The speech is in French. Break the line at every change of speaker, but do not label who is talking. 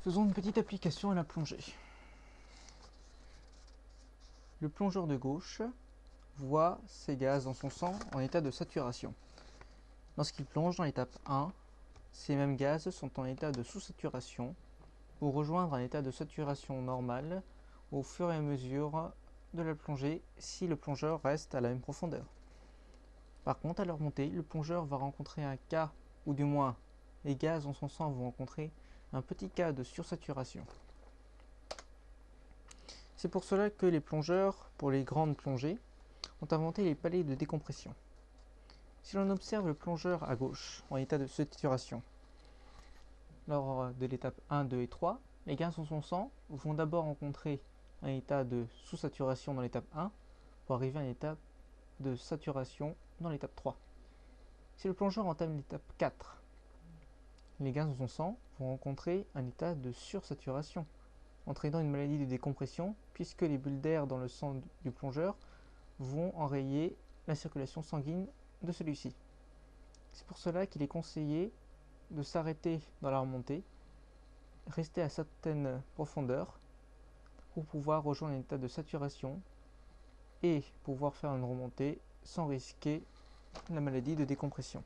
Faisons une petite application à la plongée. Le plongeur de gauche voit ses gaz dans son sang en état de saturation. Lorsqu'il plonge dans l'étape 1, ces mêmes gaz sont en état de sous-saturation pour rejoindre un état de saturation normale au fur et à mesure de la plongée si le plongeur reste à la même profondeur. Par contre, à leur montée, le plongeur va rencontrer un cas, ou du moins les gaz dans son sang vont rencontrer un petit cas de sursaturation. C'est pour cela que les plongeurs, pour les grandes plongées, ont inventé les paliers de décompression. Si l'on observe le plongeur à gauche en état de saturation, lors de l'étape 1, 2 et 3, les gaz dans son sang vont d'abord rencontrer un état de sous-saturation dans l'étape 1 pour arriver à un état de saturation dans l'étape 3. Si le plongeur entame l'étape 4, les gaz dans son sang vont rencontrer un état de sursaturation, entraînant une maladie de décompression puisque les bulles d'air dans le sang du plongeur vont enrayer la circulation sanguine de celui-ci. C'est pour cela qu'il est conseillé de s'arrêter dans la remontée, rester à certaines profondeurs pour pouvoir rejoindre un état de saturation et pouvoir faire une remontée sans risquer la maladie de décompression.